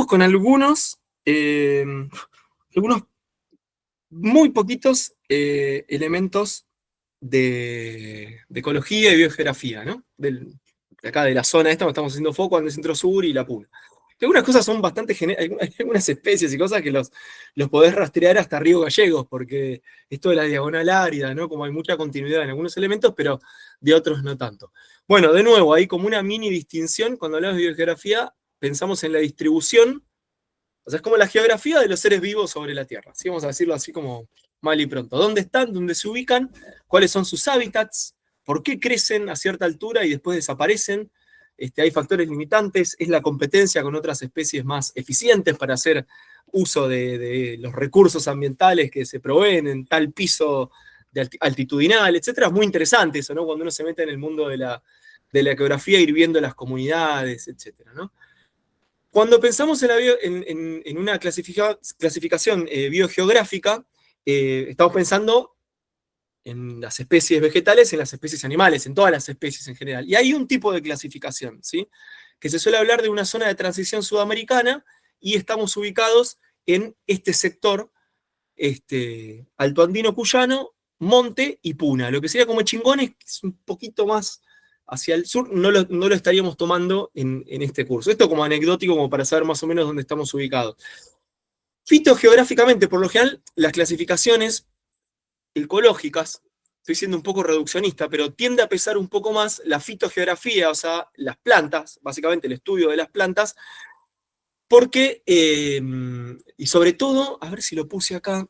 con algunos muy poquitos elementos de ecología y biogeografía, ¿no? De acá de la zona esta, donde estamos haciendo foco, en el centro sur y la Puna. Que algunas cosas son bastante hay algunas especies y cosas que los podés rastrear hasta Río Gallegos, porque esto de la diagonal árida, ¿no? Como hay mucha continuidad en algunos elementos, pero de otros no tanto. Bueno, de nuevo, hay como una mini distinción, cuando hablamos de biogeografía, pensamos en la distribución, o sea, es como la geografía de los seres vivos sobre la Tierra, ¿sí? Vamos a decirlo así como mal y pronto. ¿Dónde están? ¿Dónde se ubican? ¿Cuáles son sus hábitats? ¿Por qué crecen a cierta altura y después desaparecen? Hay factores limitantes, es la competencia con otras especies más eficientes para hacer uso de los recursos ambientales que se proveen en tal piso de altitudinal, etcétera. Es muy interesante eso, ¿no? Cuando uno se mete en el mundo de la geografía, ir viendo las comunidades, etcétera, ¿no? Cuando pensamos en una clasificación biogeográfica, estamos pensando en las especies vegetales, en las especies animales, en todas las especies en general. Y hay un tipo de clasificación, ¿sí? Que se suele hablar de una zona de transición sudamericana y estamos ubicados en este sector altoandino cuyano, Monte y Puna. Lo que sería como Chingones, que es un poquito más hacia el sur, no lo estaríamos tomando en este curso. Esto como anecdótico, como para saber más o menos dónde estamos ubicados. Fitogeográficamente, por lo general, las clasificaciones ecológicas, estoy siendo un poco reduccionista, pero tiende a pesar un poco más la fitogeografía, o sea, las plantas, básicamente el estudio de las plantas, porque, y sobre todo, a ver si lo puse acá,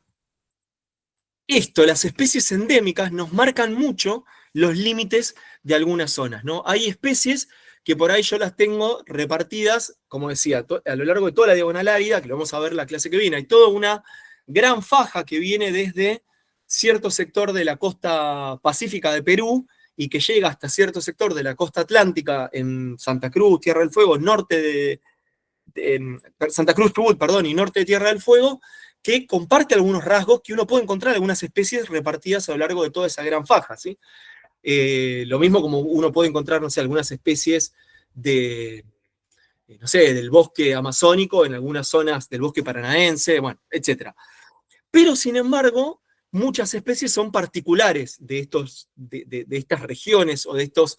las especies endémicas nos marcan mucho los límites de algunas zonas, ¿no? Hay especies que por ahí yo las tengo repartidas, como decía, a lo largo de toda la diagonal árida, que lo vamos a ver la clase que viene, hay toda una gran faja que viene desde cierto sector de la costa pacífica de Perú y que llega hasta cierto sector de la costa atlántica en Santa Cruz, Tierra del Fuego, norte en Santa Cruz, Chubut, perdón, y norte de Tierra del Fuego, que comparte algunos rasgos que uno puede encontrar en algunas especies repartidas a lo largo de toda esa gran faja, ¿sí? Lo mismo como uno puede encontrar, no sé, algunas especies no sé, del bosque amazónico en algunas zonas del bosque paranaense, bueno, etc. Pero, sin embargo, muchas especies son particulares de estas regiones o de estos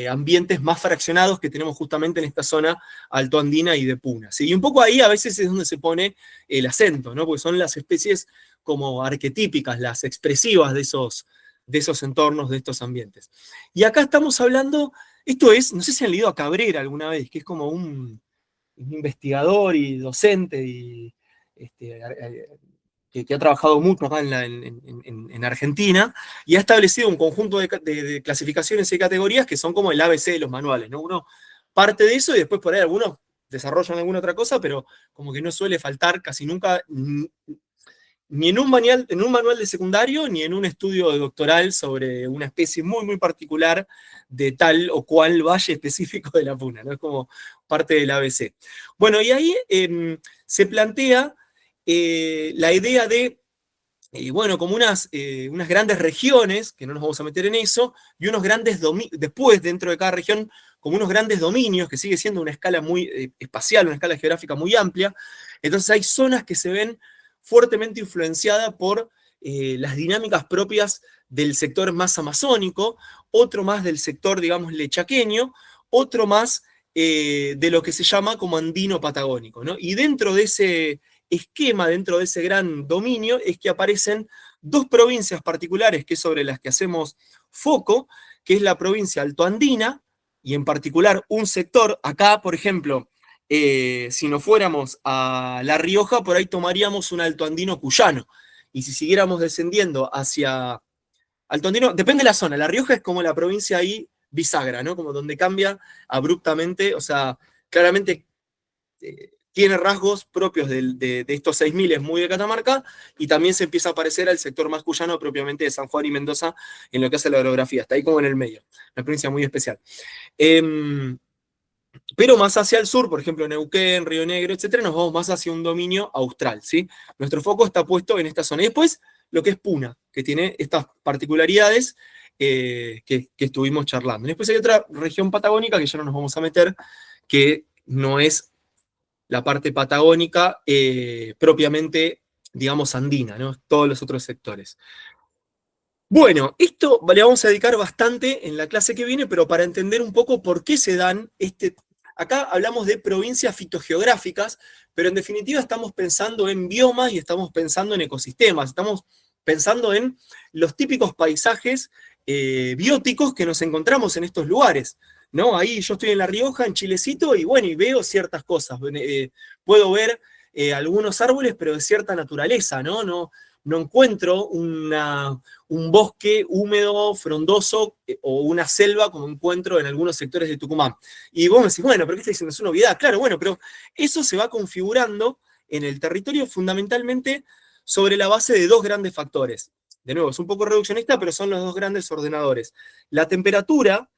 ambientes más fraccionados que tenemos justamente en esta zona altoandina y de Puna, ¿sí? Y un poco ahí a veces es donde se pone el acento, ¿no? Porque son las especies como arquetípicas, las expresivas de esos entornos, de estos ambientes. Y acá estamos hablando, esto es, no sé si han leído a Cabrera alguna vez, que es como un investigador y docente y que ha trabajado mucho acá en Argentina, y ha establecido un conjunto de clasificaciones y categorías que son como el ABC de los manuales, ¿no? Uno parte de eso y después por ahí algunos desarrollan alguna otra cosa, pero como que no suele faltar casi nunca, ni en un manual de secundario, ni en un estudio doctoral sobre una especie muy, muy particular de tal o cual valle específico de la Puna, ¿no? Es como parte del ABC. Bueno, y ahí se plantea la idea de, bueno, como unas grandes regiones, que no nos vamos a meter en eso, y unos grandes después, dentro de cada región, como unos grandes dominios, que sigue siendo una escala muy espacial, una escala geográfica muy amplia. Entonces hay zonas que se ven fuertemente influenciadas por las dinámicas propias del sector más amazónico, otro más del sector, digamos, lechaqueño, otro más de lo que se llama como andino patagónico, ¿no? Y dentro de ese esquema, dentro de ese gran dominio, es que aparecen dos provincias particulares, que es sobre las que hacemos foco, que es la provincia altoandina, y en particular un sector, acá, por ejemplo, si nos fuéramos a La Rioja, por ahí tomaríamos un altoandino cuyano, y si siguiéramos descendiendo hacia altoandino, depende de la zona, La Rioja es como la provincia ahí bisagra, ¿no? Como donde cambia abruptamente, o sea, claramente tiene rasgos propios de estos 6.000, es muy de Catamarca, y también se empieza a parecer al sector más cuyano propiamente de San Juan y Mendoza en lo que hace la orografía, está ahí como en el medio, una provincia muy especial. Pero más hacia el sur, por ejemplo, Neuquén, Río Negro, etcétera, nos vamos más hacia un dominio austral, ¿sí? Nuestro foco está puesto en esta zona. Y después, lo que es Puna, que tiene estas particularidades que estuvimos charlando. Y después hay otra región patagónica que ya no nos vamos a meter, que no es la parte patagónica propiamente, digamos, andina, ¿no? Todos los otros sectores. Bueno, esto le vamos a dedicar bastante en la clase que viene, pero para entender un poco por qué se dan Acá hablamos de provincias fitogeográficas, pero en definitiva estamos pensando en biomas y estamos pensando en ecosistemas, estamos pensando en los típicos paisajes bióticos que nos encontramos en estos lugares, ¿no? Ahí yo estoy en La Rioja, en Chilecito, y bueno, y veo ciertas cosas. Puedo ver algunos árboles, pero de cierta naturaleza, ¿no? No encuentro un bosque húmedo, frondoso, o una selva como encuentro en algunos sectores de Tucumán. Y vos me decís, bueno, ¿pero qué está diciendo? Es una obviedad. Claro, bueno, pero eso se va configurando en el territorio fundamentalmente sobre la base de dos grandes factores. De nuevo, es un poco reduccionista, pero son los dos grandes ordenadores. La temperatura,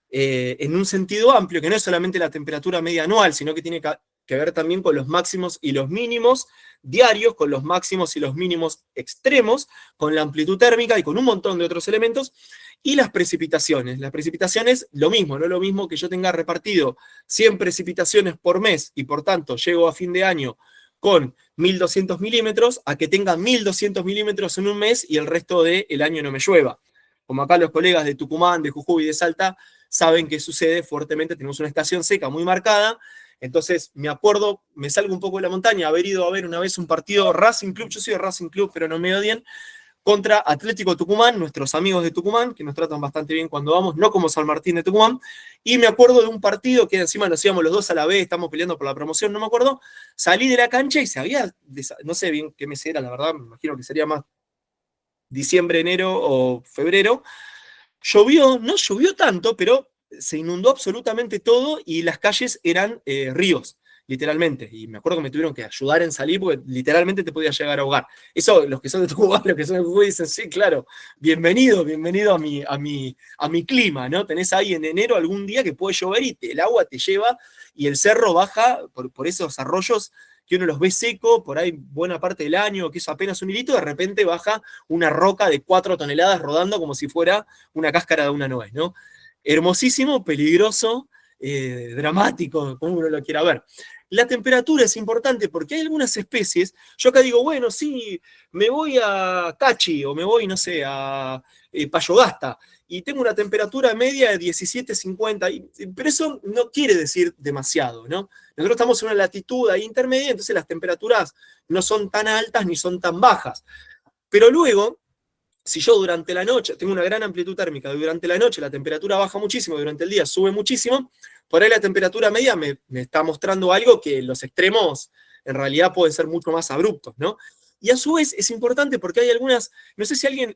en un sentido amplio, que no es solamente la temperatura media anual, sino que tiene que ver también con los máximos y los mínimos diarios, con los máximos y los mínimos extremos, con la amplitud térmica y con un montón de otros elementos, y las precipitaciones. Las precipitaciones, lo mismo, no es lo mismo que yo tenga repartido 100 precipitaciones por mes y por tanto llego a fin de año con 1.200 milímetros, a que tenga 1.200 milímetros en un mes y el resto del año no me llueva. Como acá los colegas de Tucumán, de Jujuy y de Salta saben que sucede fuertemente, tenemos una estación seca muy marcada. Entonces, me acuerdo, me salgo un poco de la montaña, haber ido a ver una vez un partido Racing Club, yo soy de Racing Club, pero no me odien, contra Atlético Tucumán, nuestros amigos de Tucumán, que nos tratan bastante bien cuando vamos, no como San Martín de Tucumán, y me acuerdo de un partido que encima nos íbamos los dos a la vez, estamos peleando por la promoción, no me acuerdo, salí de la cancha y se había, no sé bien qué mes era, la verdad, me imagino que sería más diciembre, enero o febrero. Llovió, no llovió tanto, pero se inundó absolutamente todo y las calles eran ríos, literalmente. Y me acuerdo que me tuvieron que ayudar en salir porque literalmente te podía llegar a ahogar. Eso, los que son de Tucumán, los que son de Jujuy dicen, sí, claro, bienvenido, bienvenido a mi clima, ¿no? Tenés ahí en enero algún día que puede llover y el agua te lleva y el cerro baja por esos arroyos que uno los ve seco por ahí buena parte del año, que es apenas un hilito, de repente baja una roca de 4 toneladas rodando como si fuera una cáscara de una nuez, ¿no? Hermosísimo, peligroso, dramático, como uno lo quiera ver. La temperatura es importante porque hay algunas especies, yo acá digo, bueno, sí, me voy a Cachi o me voy, no sé, a Payogasta y tengo una temperatura media de 17,50, pero eso no quiere decir demasiado, ¿no? Nosotros estamos en una latitud ahí intermedia, entonces las temperaturas no son tan altas ni son tan bajas. Pero luego, si yo durante la noche tengo una gran amplitud térmica, durante la noche la temperatura baja muchísimo, durante el día sube muchísimo, por ahí la temperatura media me está mostrando algo que los extremos en realidad pueden ser mucho más abruptos, ¿no? Y a su vez es importante porque hay algunas, no sé si alguien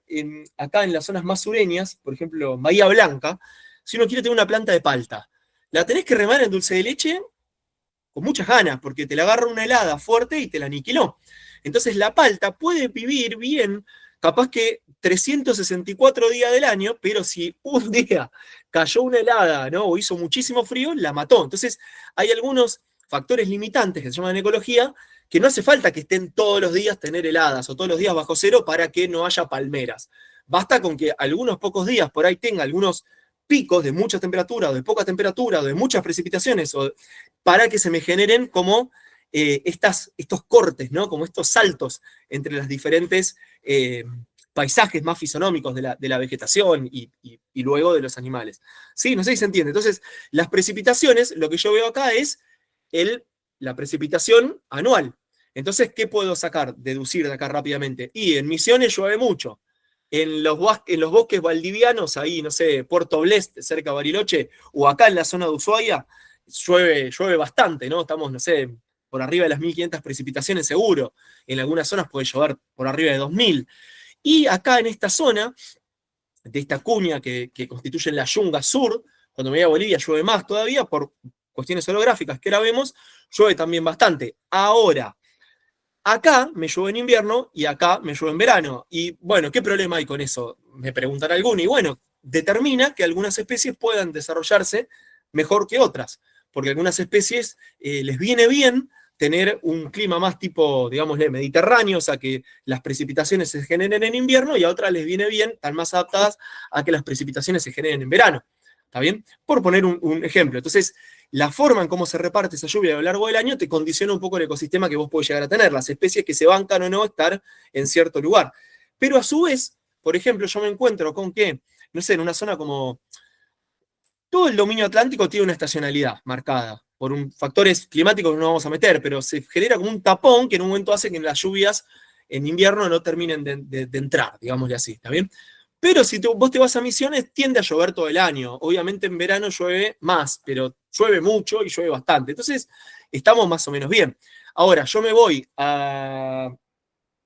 acá en las zonas más sureñas, por ejemplo, Bahía Blanca, si uno quiere tener una planta de palta, la tenés que remar en dulce de leche con muchas ganas, porque te la agarra una helada fuerte y te la aniquiló. Entonces la palta puede vivir bien, capaz que 364 días del año, pero si un día cayó una helada, ¿no? O hizo muchísimo frío, la mató. Entonces hay algunos factores limitantes que se llaman ecología, que no hace falta que estén todos los días tener heladas o todos los días bajo cero para que no haya palmeras. Basta con que algunos pocos días por ahí tenga algunos picos de mucha temperatura o de poca temperatura o de muchas precipitaciones para que se me generen como estos cortes, ¿no? Como estos saltos entre las diferentes paisajes más fisonómicos de la vegetación y luego de los animales. ¿Sí? No sé si se entiende. Entonces, las precipitaciones, lo que yo veo acá es la precipitación anual. Entonces, ¿qué puedo sacar, deducir de acá rápidamente? Y en Misiones llueve mucho. En los bosques valdivianos, ahí, no sé, Puerto Blest, cerca de Bariloche, o acá en la zona de Ushuaia, llueve bastante, ¿no? Estamos, no sé, por arriba de las 1.500 precipitaciones seguro. En algunas zonas puede llover por arriba de 2.000. Y acá en esta zona, de esta cuña que constituye la Yunga Sur, cuando me voy a Bolivia llueve más todavía, por cuestiones orográficas que ahora vemos, llueve también bastante. Ahora, acá me llueve en invierno y acá me llueve en verano. Y bueno, ¿qué problema hay con eso? Me preguntará alguno. Y bueno, determina que algunas especies puedan desarrollarse mejor que otras, porque a algunas especies les viene bien tener un clima más tipo, digámosle, mediterráneo, o sea, que las precipitaciones se generen en invierno, y a otras les viene bien, están más adaptadas a que las precipitaciones se generen en verano. ¿Está bien? Por poner un ejemplo. Entonces, la forma en cómo se reparte esa lluvia a lo largo del año te condiciona un poco el ecosistema que vos podés llegar a tener, las especies que se bancan o no estar en cierto lugar. Pero a su vez, por ejemplo, yo me encuentro con que, no sé, en una zona como todo el dominio atlántico tiene una estacionalidad marcada por factores climáticos que no vamos a meter, pero se genera como un tapón que en un momento hace que las lluvias en invierno no terminen de entrar, digámosle así, ¿está bien? Pero si vos te vas a Misiones, tiende a llover todo el año. Obviamente en verano llueve más, pero llueve mucho y llueve bastante. Entonces, estamos más o menos bien. Ahora, yo me voy a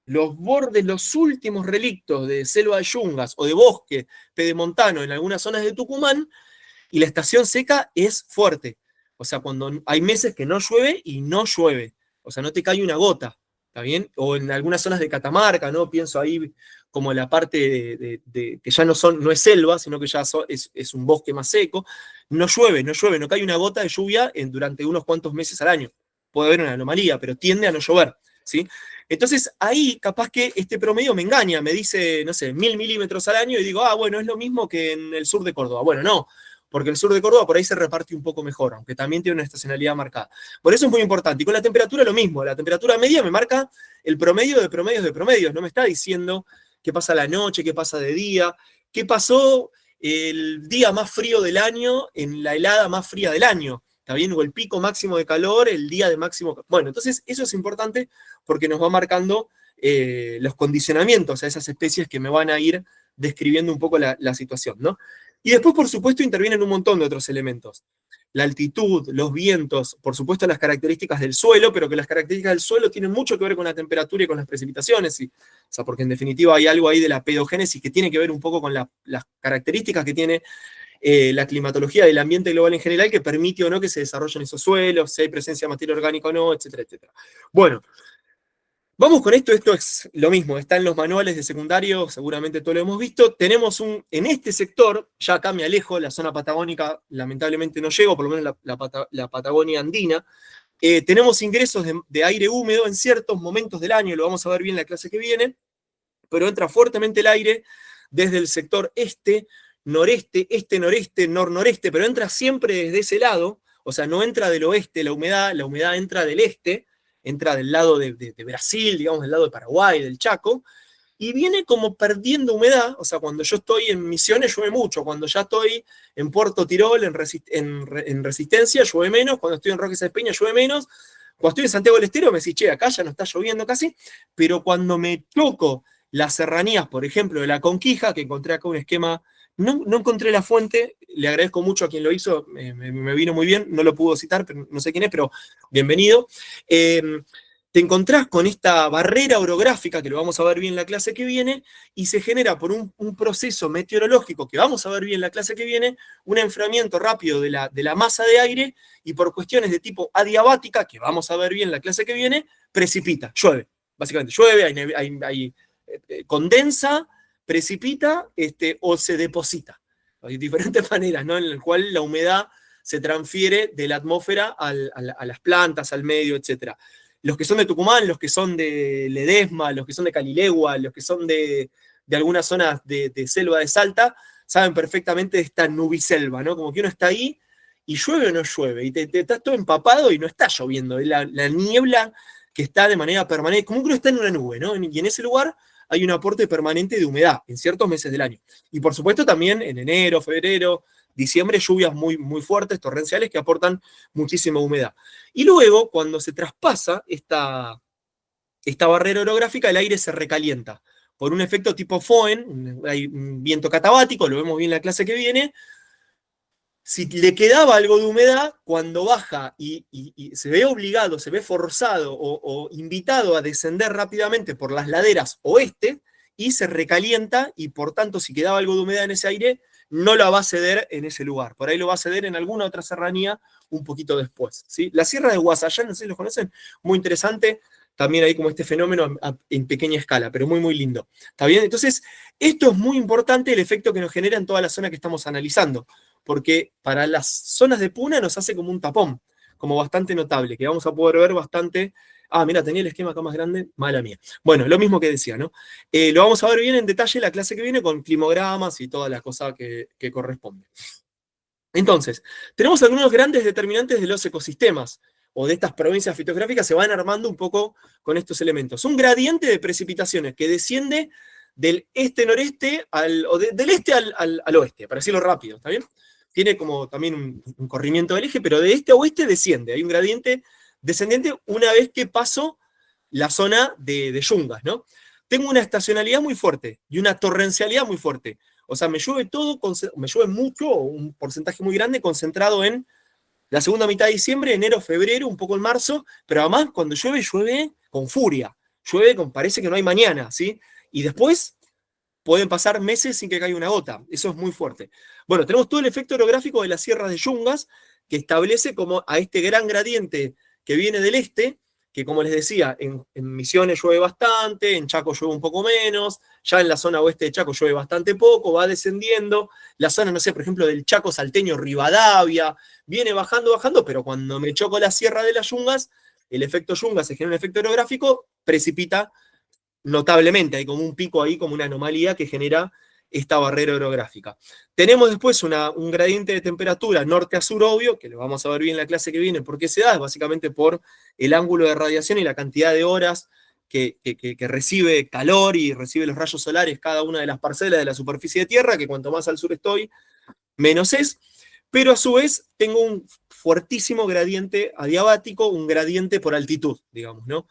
los bordes, los últimos relictos de selva de yungas o de bosque pedemontano en algunas zonas de Tucumán, y la estación seca es fuerte. O sea, cuando hay meses que no llueve y no llueve. O sea, no te cae una gota. ¿Está bien? O en algunas zonas de Catamarca, ¿no? Pienso ahí como la parte que ya no es selva, sino que ya es un bosque más seco. No llueve, no llueve, no cae una gota de lluvia durante unos cuantos meses al año. Puede haber una anomalía, pero tiende a no llover, ¿sí? Entonces ahí capaz que este promedio me engaña, me dice, no sé, 1000 milímetros al año y digo, bueno, es lo mismo que en el sur de Córdoba. Bueno, no, porque el sur de Córdoba por ahí se reparte un poco mejor, aunque también tiene una estacionalidad marcada. Por eso es muy importante. Y con la temperatura lo mismo, la temperatura media me marca el promedio de promedios de promedios, no me está diciendo qué pasa la noche, qué pasa de día, qué pasó el día más frío del año en la helada más fría del año. ¿Está bien? O el pico máximo de calor, el día de máximo. Bueno, entonces eso es importante porque nos va marcando los condicionamientos a esas especies que me van a ir describiendo un poco la situación, ¿no? Y después, por supuesto, intervienen un montón de otros elementos. La altitud, los vientos, por supuesto las características del suelo, pero que las características del suelo tienen mucho que ver con la temperatura y con las precipitaciones, o sea, porque en definitiva hay algo ahí de la pedogénesis que tiene que ver un poco con las características que tiene la climatología del ambiente global en general que permite o no que se desarrollen esos suelos, si hay presencia de materia orgánica o no, etcétera, etcétera. Bueno, vamos con esto es lo mismo, está en los manuales de secundario, seguramente todo lo hemos visto. Tenemos en este sector, ya acá me alejo, la zona patagónica lamentablemente no llego, por lo menos la Patagonia andina. Tenemos ingresos de aire húmedo en ciertos momentos del año, lo vamos a ver bien en la clase que viene, pero entra fuertemente el aire desde el sector este, noreste, nor-noreste, pero entra siempre desde ese lado, o sea, no entra del oeste la humedad entra del este, entra del lado de Brasil, digamos, del lado de Paraguay, del Chaco, y viene como perdiendo humedad, o sea, cuando yo estoy en Misiones llueve mucho, cuando ya estoy en Puerto Tirol, en Resistencia, llueve menos, cuando estoy en Roque Sáenz Peña llueve menos, cuando estoy en Santiago del Estero me decís, che, acá ya no está lloviendo casi, pero cuando me toco las serranías, por ejemplo, de la Conquija, que encontré acá un esquema, no encontré la fuente, le agradezco mucho a quien lo hizo, me vino muy bien, no lo pudo citar, pero no sé quién es, pero bienvenido. Te encontrás con esta barrera orográfica, que lo vamos a ver bien en la clase que viene, y se genera por un proceso meteorológico, que vamos a ver bien en la clase que viene, un enfriamiento rápido de la masa de aire, y por cuestiones de tipo adiabática, que vamos a ver bien en la clase que viene, precipita, llueve. Básicamente llueve, hay condensa, precipita o se deposita. Hay diferentes maneras, ¿no? En las cuales la humedad se transfiere de la atmósfera a las plantas, al medio, etc. Los que son de Tucumán, los que son de Ledesma, los que son de Calilegua, los que son de algunas zonas de selva de Salta, saben perfectamente de esta nubiselva, ¿no? Como que uno está ahí y llueve o no llueve, y te estás todo empapado y no está lloviendo, es la niebla que está de manera permanente, como que uno está en una nube, ¿no? Y en ese lugar hay un aporte permanente de humedad en ciertos meses del año. Y por supuesto también en enero, febrero, diciembre, lluvias muy, muy fuertes, torrenciales, que aportan muchísima humedad. Y luego, cuando se traspasa esta barrera orográfica, el aire se recalienta por un efecto tipo Foehn, hay un viento catabático, lo vemos bien en la clase que viene. Si le quedaba algo de humedad, cuando baja y se ve obligado, se ve forzado o invitado a descender rápidamente por las laderas oeste, y se recalienta, y por tanto, si quedaba algo de humedad en ese aire, no la va a ceder en ese lugar. Por ahí lo va a ceder en alguna otra serranía un poquito después, ¿sí? La sierra de Guasayán, no sé si los conocen, muy interesante. También hay como este fenómeno en pequeña escala, pero muy, muy lindo. ¿Está bien? Entonces, esto es muy importante, el efecto que nos genera en toda la zona que estamos analizando, porque para las zonas de puna nos hace como un tapón, como bastante notable, que vamos a poder ver bastante. Ah, mira, tenía el esquema acá más grande, mala mía. Bueno, lo mismo que decía, ¿no? Lo vamos a ver bien en detalle la clase que viene con climogramas y toda la cosa que corresponde. Entonces, tenemos algunos grandes determinantes de los ecosistemas, o de estas provincias fitogeográficas, se van armando un poco con estos elementos. Un gradiente de precipitaciones que desciende del este-noreste del este al oeste, para decirlo rápido, ¿está bien? Tiene como también un corrimiento del eje, pero de este a oeste desciende. Hay un gradiente descendiente una vez que paso la zona de yungas, ¿no? Tengo una estacionalidad muy fuerte y una torrencialidad muy fuerte. O sea, me llueve todo, me llueve mucho, un porcentaje muy grande concentrado en la segunda mitad de diciembre, enero, febrero, un poco en marzo, pero además cuando llueve, llueve con furia, llueve con, parece que no hay mañana, ¿sí? Y después pueden pasar meses sin que caiga una gota, eso es muy fuerte. Bueno, tenemos todo el efecto orográfico de las sierras de Yungas, que establece como a este gran gradiente que viene del este, que como les decía, en Misiones llueve bastante, en Chaco llueve un poco menos, ya en la zona oeste de Chaco llueve bastante poco, va descendiendo, la zona, no sé, por ejemplo, del Chaco salteño, Rivadavia, viene bajando, bajando, pero cuando me choco la sierra de las Yungas, el efecto Yungas se genera un efecto orográfico, precipita notablemente, hay como un pico ahí, como una anomalía que genera esta barrera orográfica. Tenemos después un gradiente de temperatura norte a sur obvio, que lo vamos a ver bien en la clase que viene, por qué se da, es básicamente por el ángulo de radiación y la cantidad de horas que recibe calor y recibe los rayos solares cada una de las parcelas de la superficie de Tierra, que cuanto más al sur estoy, menos es, pero a su vez tengo un fuertísimo gradiente adiabático, un gradiente por altitud, digamos, ¿no?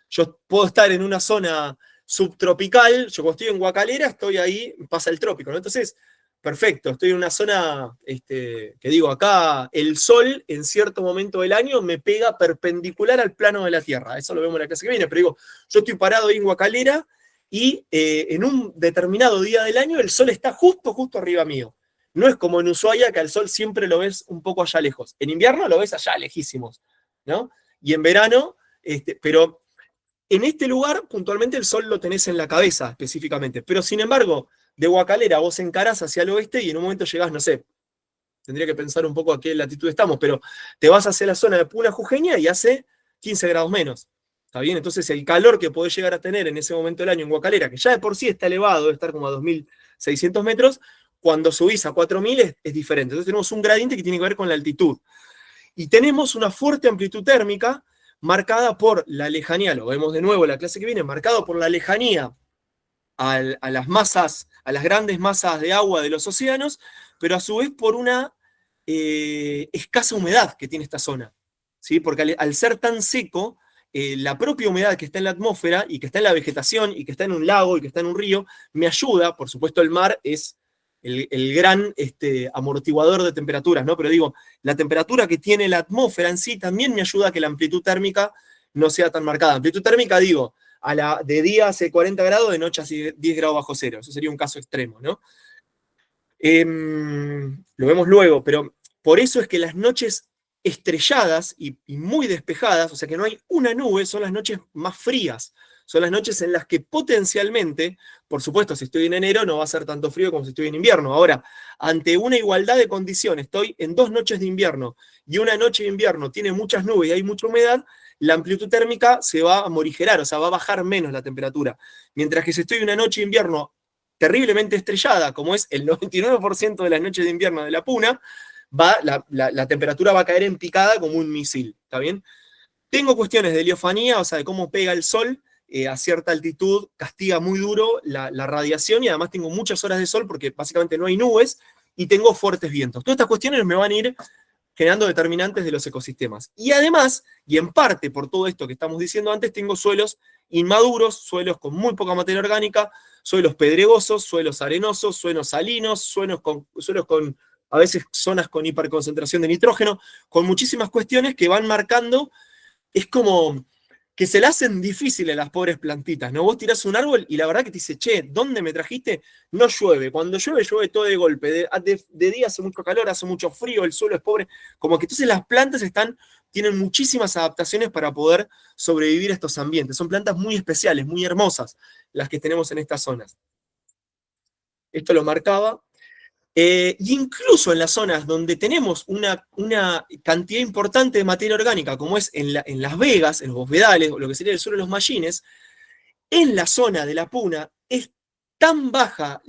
Yo puedo estar en una zona subtropical, yo cuando estoy en Guacalera, estoy ahí, pasa el trópico, ¿no? Entonces, perfecto, estoy en una zona, que digo, acá el sol en cierto momento del año me pega perpendicular al plano de la Tierra, eso lo vemos en la clase que viene, pero digo, yo estoy parado ahí en Guacalera y en un determinado día del año el sol está justo, justo arriba mío. No es como en Ushuaia, que al sol siempre lo ves un poco allá lejos. En invierno lo ves allá lejísimos, ¿no? Y en verano, pero en este lugar, puntualmente, el sol lo tenés en la cabeza, específicamente. Pero, sin embargo, de Guacalera vos encarás hacia el oeste y en un momento llegás, no sé, tendría que pensar un poco a qué latitud estamos, pero te vas hacia la zona de Puna Jujeña y hace 15 grados menos. ¿Está bien? Entonces, el calor que podés llegar a tener en ese momento del año en Guacalera, que ya de por sí está elevado, debe estar como a 2.600 metros, cuando subís a 4.000 es diferente. Entonces, tenemos un gradiente que tiene que ver con la altitud. Y tenemos una fuerte amplitud térmica marcada por la lejanía, lo vemos de nuevo en la clase que viene, marcado por la lejanía a las masas, a las grandes masas de agua de los océanos, pero a su vez por una escasa humedad que tiene esta zona, ¿sí? Porque al ser tan seco, la propia humedad que está en la atmósfera y que está en la vegetación y que está en un lago y que está en un río, me ayuda, por supuesto el mar es el gran amortiguador de temperaturas, ¿no? Pero digo, la temperatura que tiene la atmósfera en sí también me ayuda a que la amplitud térmica no sea tan marcada. Amplitud térmica, digo, de día hace 40 grados, de noche hace 10 grados bajo cero. Eso sería un caso extremo, ¿no? Lo vemos luego, pero por eso es que las noches estrelladas y muy despejadas, o sea que no hay una nube, son las noches más frías. Son las noches en las que potencialmente, por supuesto, si estoy en enero no va a ser tanto frío como si estoy en invierno. Ahora, ante una igualdad de condiciones, estoy en 2 noches de invierno y una noche de invierno tiene muchas nubes y hay mucha humedad, la amplitud térmica se va a morigerar, o sea, va a bajar menos la temperatura. Mientras que si estoy una noche de invierno terriblemente estrellada, como es el 99% de las noches de invierno de la Puna, la temperatura va a caer en picada como un misil, ¿está bien? Tengo cuestiones de heliofanía, o sea, de cómo pega el sol a cierta altitud, castiga muy duro la radiación y además tengo muchas horas de sol porque básicamente no hay nubes y tengo fuertes vientos. Todas estas cuestiones me van a ir generando determinantes de los ecosistemas. Y además, y en parte por todo esto que estamos diciendo antes, tengo suelos inmaduros, suelos con muy poca materia orgánica, suelos pedregosos, suelos arenosos, suelos salinos, suelos con a veces zonas con hiperconcentración de nitrógeno, con muchísimas cuestiones que van marcando, es como que se le hacen difíciles a las pobres plantitas, ¿no? Vos tirás un árbol y la verdad que te dice, che, ¿dónde me trajiste? No llueve. Cuando llueve, llueve todo de golpe. De día hace mucho calor, hace mucho frío, el suelo es pobre. Como que entonces las plantas tienen muchísimas adaptaciones para poder sobrevivir a estos ambientes. Son plantas muy especiales, muy hermosas, las que tenemos en estas zonas. Esto lo marcaba. Y incluso en las zonas donde tenemos una cantidad importante de materia orgánica, como es en Las Vegas, en los bosvedales, o lo que sería el sur de los Mallines, en la zona de la Puna es tan baja,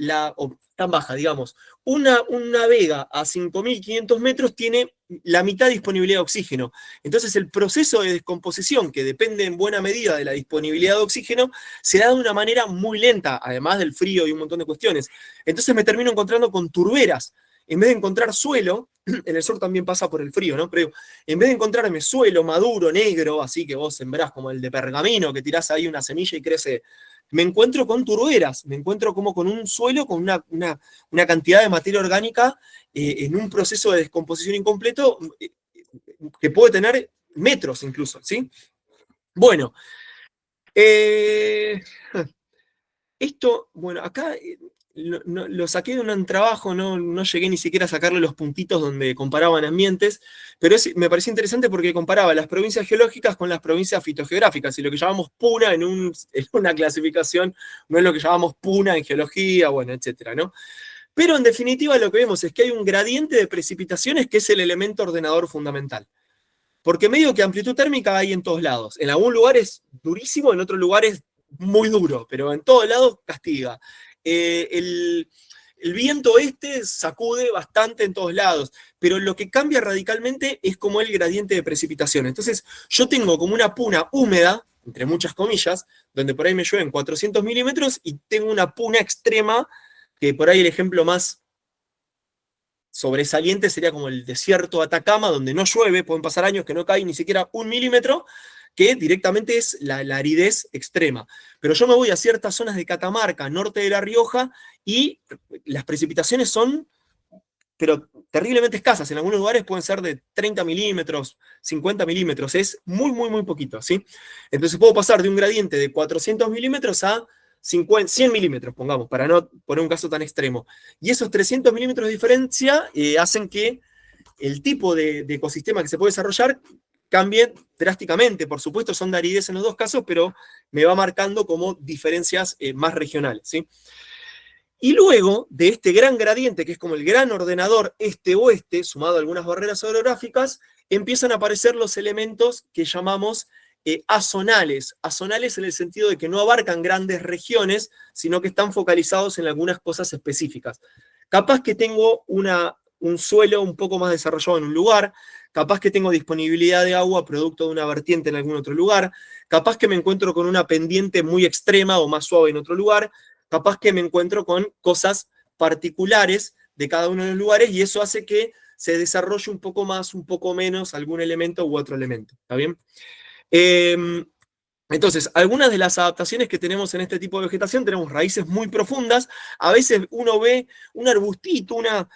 tan baja, digamos, una vega a 5.500 metros tiene la mitad de disponibilidad de oxígeno. Entonces el proceso de descomposición, que depende en buena medida de la disponibilidad de oxígeno, se da de una manera muy lenta, además del frío y un montón de cuestiones. Entonces me termino encontrando con turberas. En vez de encontrar suelo, en el sur también pasa por el frío, ¿no? Pero en vez de encontrarme suelo maduro, negro, así que vos sembrás como el de pergamino, que tirás ahí una semilla y crece, me encuentro con turberas, me encuentro como con un suelo, con una cantidad de materia orgánica en un proceso de descomposición incompleto que puede tener metros incluso, ¿sí? Bueno, eh, esto, bueno, acá lo saqué de un trabajo, no llegué ni siquiera a sacarle los puntitos donde comparaban ambientes, pero me pareció interesante porque comparaba las provincias geológicas con las provincias fitogeográficas, y lo que llamamos puna en una clasificación no es lo que llamamos puna en geología, bueno, etcétera, ¿no? Pero en definitiva lo que vemos es que hay un gradiente de precipitaciones que es el elemento ordenador fundamental. Porque medio que amplitud térmica hay en todos lados. En algún lugar es durísimo, en otro lugar es muy duro, pero en todos lados castiga. El viento este sacude bastante en todos lados, pero lo que cambia radicalmente es como el gradiente de precipitación. Entonces, yo tengo como una puna húmeda, entre muchas comillas, donde por ahí me llueven 400 milímetros, y tengo una puna extrema, que por ahí el ejemplo más sobresaliente sería como el desierto de Atacama, donde no llueve, pueden pasar años que no cae ni siquiera 1 milímetro, que directamente es la aridez extrema. Pero yo me voy a ciertas zonas de Catamarca, norte de La Rioja, y las precipitaciones son, pero terriblemente escasas. En algunos lugares pueden ser de 30 milímetros, 50 milímetros. Es muy, muy, muy poquito, ¿sí? Entonces puedo pasar de un gradiente de 400 milímetros a 100 milímetros, pongamos, para no poner un caso tan extremo. Y esos 300 milímetros de diferencia hacen que el tipo de ecosistema que se puede desarrollar cambie drásticamente. Por supuesto, son de aridez en los dos casos, pero me va marcando como diferencias más regionales, ¿sí? Y luego de este gran gradiente, que es como el gran ordenador este-oeste, sumado a algunas barreras orográficas, empiezan a aparecer los elementos que llamamos azonales. Azonales en el sentido de que no abarcan grandes regiones, sino que están focalizados en algunas cosas específicas. Capaz que tengo un suelo un poco más desarrollado en un lugar, capaz que tengo disponibilidad de agua producto de una vertiente en algún otro lugar, capaz que me encuentro con una pendiente muy extrema o más suave en otro lugar, capaz que me encuentro con cosas particulares de cada uno de los lugares, y eso hace que se desarrolle un poco más, un poco menos algún elemento u otro elemento. ¿Está bien? Entonces, algunas de las adaptaciones que tenemos en este tipo de vegetación, tenemos raíces muy profundas. A veces uno ve un arbustito, una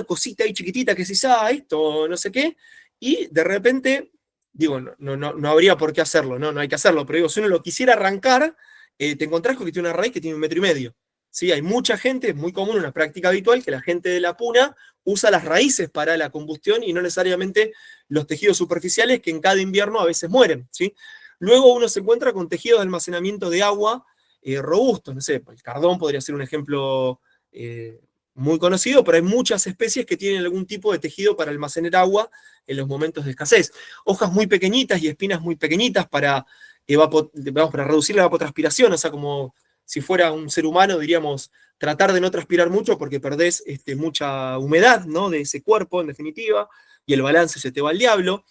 cosita ahí chiquitita que se esto, no sé qué, y de repente, digo, no habría por qué hacerlo, no hay que hacerlo, pero digo, si uno lo quisiera arrancar, te encontrás con que tiene una raíz que tiene 1,5 metros. ¿Sí? Hay mucha gente, es muy común, una práctica habitual, que la gente de la puna usa las raíces para la combustión y no necesariamente los tejidos superficiales, que en cada invierno a veces mueren, ¿sí? Luego uno se encuentra con tejidos de almacenamiento de agua robustos, no sé, el cardón podría ser un ejemplo muy conocido, pero hay muchas especies que tienen algún tipo de tejido para almacenar agua en los momentos de escasez. Hojas muy pequeñitas y espinas muy pequeñitas para reducir la evapotranspiración, o sea, como si fuera un ser humano, diríamos, tratar de no transpirar mucho porque perdés mucha humedad, ¿no? De ese cuerpo, en definitiva, y el balance se te va al diablo.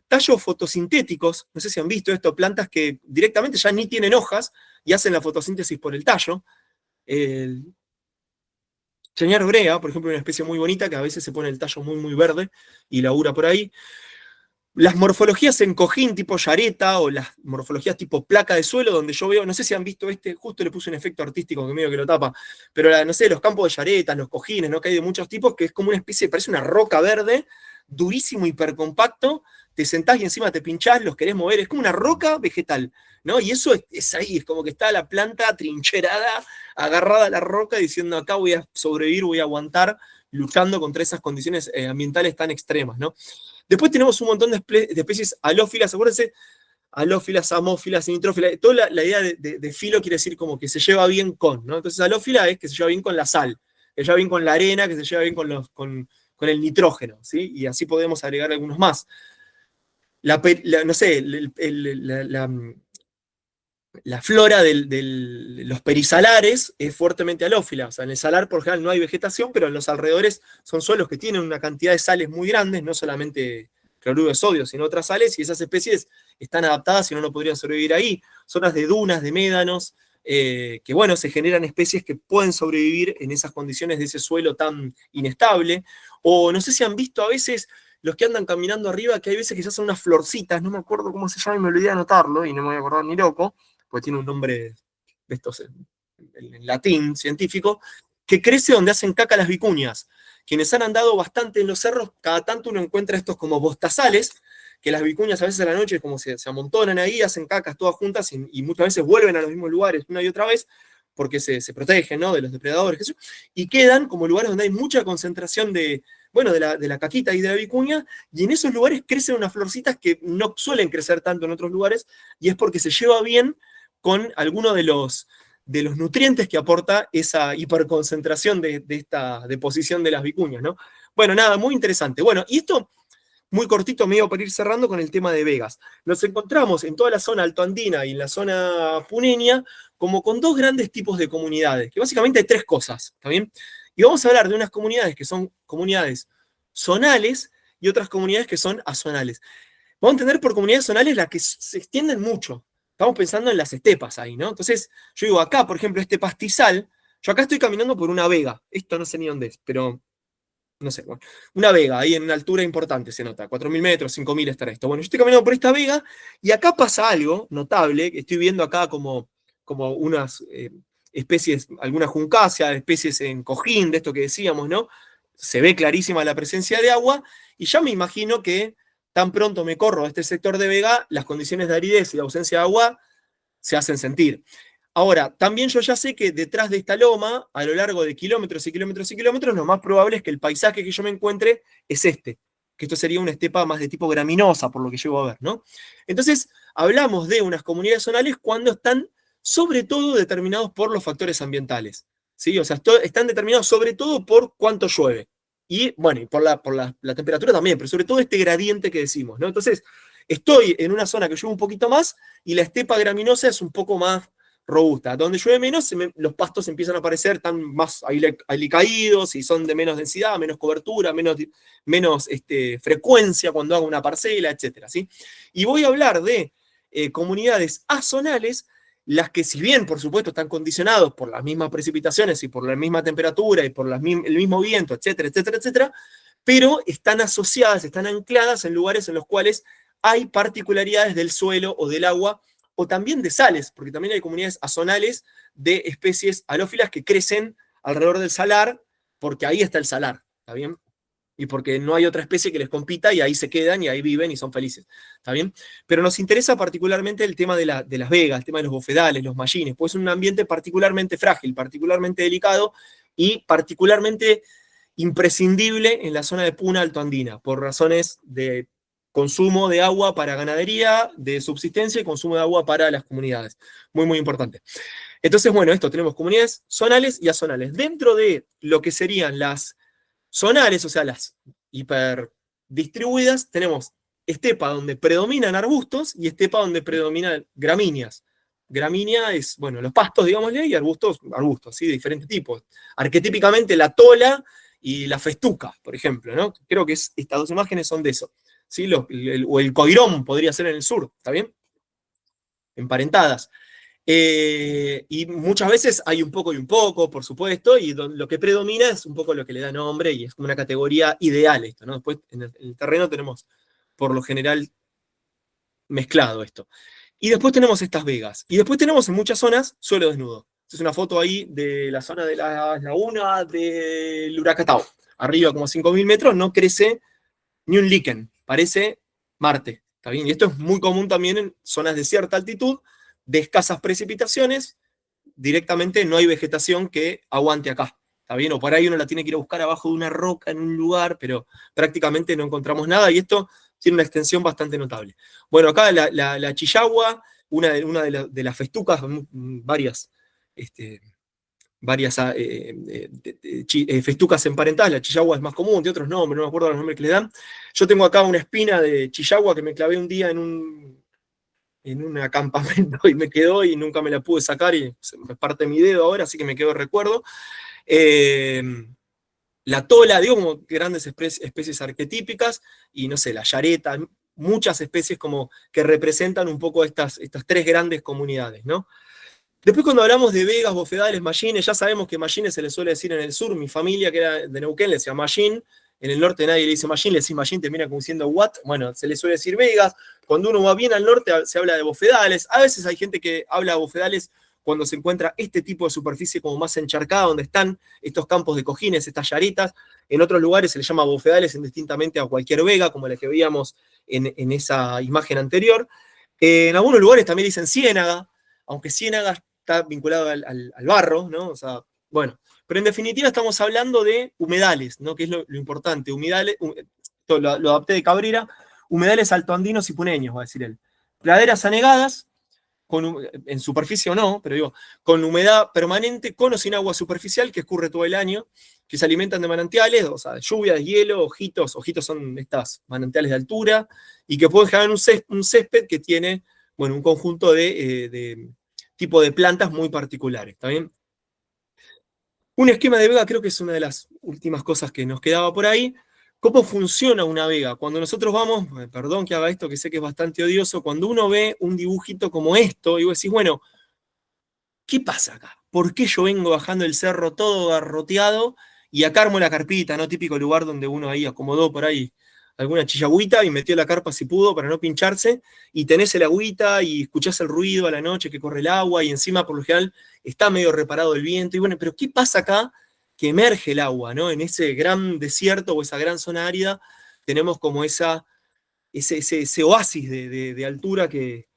Tallos fotosintéticos, no sé si han visto esto, plantas que directamente ya ni tienen hojas y hacen la fotosíntesis por el tallo. El Chañar brea, por ejemplo, una especie muy bonita que a veces se pone el tallo muy, muy verde y labura por ahí. Las morfologías en cojín tipo yareta o las morfologías tipo placa de suelo, donde yo veo, no sé si han visto justo le puse un efecto artístico que medio que lo tapa, pero no sé, los campos de yaretas, los cojines, ¿no? Que hay de muchos tipos, que es como una especie, parece una roca verde, durísimo, hipercompacto, te sentás y encima te pinchás, los querés mover, es como una roca vegetal, ¿no? Y eso es ahí, es como que está la planta trincherada, agarrada a la roca, diciendo acá voy a sobrevivir, voy a aguantar, luchando contra esas condiciones ambientales tan extremas, ¿no? Después tenemos un montón de especies halófilas, acuérdense, halófilas, amófilas, nitrófilas. Toda la idea de filo quiere decir como que se lleva bien con, ¿no? Entonces, halófila es que se lleva bien con la sal, que se lleva bien con la arena, que se lleva bien con el nitrógeno, ¿sí? Y así podemos agregar algunos más. No sé, la flora de los perisalares es fuertemente halófila. O sea, en el salar por general no hay vegetación, pero en los alrededores son suelos que tienen una cantidad de sales muy grandes, no solamente cloruro de sodio, sino otras sales, y esas especies están adaptadas, si no, no podrían sobrevivir ahí. Zonas de dunas, de médanos, que bueno, se generan especies que pueden sobrevivir en esas condiciones de ese suelo tan inestable. O no sé si han visto a veces los que andan caminando arriba, que hay veces que se hacen unas florcitas, no me acuerdo cómo se llama y me olvidé de anotarlo, y no me voy a acordar ni loco, porque tiene un nombre de estos en latín científico, que crece donde hacen caca las vicuñas. Quienes han andado bastante en los cerros, cada tanto uno encuentra estos como bostazales, que las vicuñas a veces a la noche como se amontonan ahí, hacen cacas todas juntas y muchas veces vuelven a los mismos lugares una y otra vez, porque se protegen, ¿no?, de los depredadores, qué sé yo, y quedan como lugares donde hay mucha concentración bueno, de la caquita y de la vicuña, y en esos lugares crecen unas florcitas que no suelen crecer tanto en otros lugares, y es porque se lleva bien con alguno de los nutrientes que aporta esa hiperconcentración de esta deposición de las vicuñas, ¿no? Bueno, nada, muy interesante. Bueno, y esto, muy cortito, medio para ir cerrando con el tema de vegas. Nos encontramos en toda la zona altoandina y en la zona puneña como con dos grandes tipos de comunidades, que básicamente hay tres cosas, ¿está bien? Y vamos a hablar de unas comunidades que son comunidades zonales y otras comunidades que son azonales. Vamos a entender por comunidades zonales las que se extienden mucho. Estamos pensando en las estepas ahí, ¿no? Entonces, yo digo, acá, por ejemplo, este pastizal, yo acá estoy caminando por una vega, esto no sé ni dónde es, pero no sé, bueno, una vega, ahí en una altura importante se nota, 4.000 metros, 5.000 estará esto. Bueno, yo estoy caminando por esta vega y acá pasa algo notable, que estoy viendo acá como unas especies, alguna juncasia, especies en cojín, de esto que decíamos, ¿no? Se ve clarísima la presencia de agua y ya me imagino que tan pronto me corro a este sector de vega, las condiciones de aridez y de ausencia de agua se hacen sentir. Ahora, también yo ya sé que detrás de esta loma, a lo largo de kilómetros y kilómetros y kilómetros, lo más probable es que el paisaje que yo me encuentre es este, que esto sería una estepa más de tipo graminosa, por lo que llego a ver, ¿no? Entonces, hablamos de unas comunidades zonales cuando están sobre todo determinados por los factores ambientales, ¿sí? O sea, están determinados sobre todo por cuánto llueve. Y, bueno, y por la temperatura también, pero sobre todo este gradiente que decimos, ¿no? Entonces, estoy en una zona que llueve un poquito más y la estepa graminosa es un poco más robusta. Donde llueve menos, los pastos empiezan a aparecer tan más alicaídos y son de menos densidad, menos cobertura, menos frecuencia cuando hago una parcela, etc. ¿Sí? Y voy a hablar de comunidades azonales, las que si bien, por supuesto, están condicionados por las mismas precipitaciones y por la misma temperatura y por el mismo viento, etcétera, etcétera, etcétera, pero están asociadas, están ancladas en lugares en los cuales hay particularidades del suelo o del agua o también de sales, porque también hay comunidades azonales de especies halófilas que crecen alrededor del salar, porque ahí está el salar, ¿está bien? Y porque no hay otra especie que les compita y ahí se quedan y ahí viven y son felices, ¿está bien? Pero nos interesa particularmente el tema de las vegas, el tema de los bofedales, los mallines, pues es un ambiente particularmente frágil, particularmente delicado y particularmente imprescindible en la zona de Puna altoandina, por razones de consumo de agua para ganadería, de subsistencia y consumo de agua para las comunidades. Muy, muy importante. Entonces, bueno, esto tenemos comunidades zonales y azonales. Dentro de lo que serían las zonales, o sea, las hiperdistribuidas, tenemos estepa donde predominan arbustos y estepa donde predominan gramíneas. Gramínea es, bueno, los pastos, digámosle, y arbustos, ¿sí? De diferentes tipos. Arquetípicamente la tola y la festuca, por ejemplo, ¿no? Creo que estas dos imágenes son de eso. ¿Sí? O el coirón podría ser en el sur, ¿está bien? Emparentadas. Y muchas veces hay un poco y un poco, por supuesto, y lo que predomina es un poco lo que le da nombre y es como una categoría ideal esto, ¿no? Después en el terreno tenemos por lo general mezclado esto. Y después tenemos estas vegas. Y después tenemos en muchas zonas suelo desnudo. Esta es una foto ahí de la zona de la laguna del Huracatao. Arriba como a 5.000 metros no crece ni un líquen, parece Marte. ¿Está bien? Y esto es muy común también en zonas de cierta altitud, de escasas precipitaciones, directamente no hay vegetación que aguante acá. ¿Está bien? O por ahí uno la tiene que ir a buscar abajo de una roca en un lugar, pero prácticamente no encontramos nada y esto tiene una extensión bastante notable. Bueno, acá la chillagua, una de las festucas, varias festucas emparentadas, la chillagua es más común, de otros nombres, no me acuerdo los nombres que le dan. Yo tengo acá una espina de chillagua que me clavé un día en un acampamento y me quedó y nunca me la pude sacar y se me parte mi dedo ahora, así que me quedó el recuerdo. Eh, la tola, digo, como grandes especies arquetípicas, y no sé, la yareta, muchas especies como que representan un poco estas tres grandes comunidades, ¿no? Después cuando hablamos de vegas, bofedales, mallines, ya sabemos que mallines se le suele decir en el sur, mi familia que era de Neuquén le decía mallín, en el norte nadie le dice mallín, le decís mallín, te mira como diciendo what, bueno, se le suele decir vegas, cuando uno va bien al norte se habla de bofedales, a veces hay gente que habla de bofedales cuando se encuentra este tipo de superficie como más encharcada, donde están estos campos de cojines, estas yaretas, en otros lugares se le llama bofedales indistintamente a cualquier vega, como la que veíamos en esa imagen anterior. En algunos lugares también dicen ciénaga, aunque ciénaga está vinculado al barro, ¿no? O sea, bueno, pero en definitiva estamos hablando de humedales, ¿no? Que es lo importante. Humedales, lo adapté de Cabrera, humedales altoandinos y puneños, va a decir él. Praderas anegadas, en superficie o no, pero digo, con humedad permanente, con o sin agua superficial, que escurre todo el año, que se alimentan de manantiales, o sea, de lluvia, de hielo, ojitos son estas manantiales de altura, y que pueden generar un césped que tiene, bueno, un conjunto de tipo de plantas muy particulares, ¿está bien? Un esquema de vega creo que es una de las últimas cosas que nos quedaba por ahí. ¿Cómo funciona una vega? Cuando nosotros vamos, perdón que haga esto, que sé que es bastante odioso, cuando uno ve un dibujito como esto, y vos decís, bueno, ¿qué pasa acá? ¿Por qué yo vengo bajando el cerro todo garroteado y acá armo la carpita, ¿no? Típico lugar donde uno ahí acomodó por ahí alguna chillagüita y metió la carpa si pudo para no pincharse, y tenés el agüita y escuchás el ruido a la noche que corre el agua y encima por lo general está medio reparado el viento. Y bueno, pero ¿qué pasa acá que emerge el agua, ¿no? En ese gran desierto o esa gran zona árida tenemos como ese oasis de altura que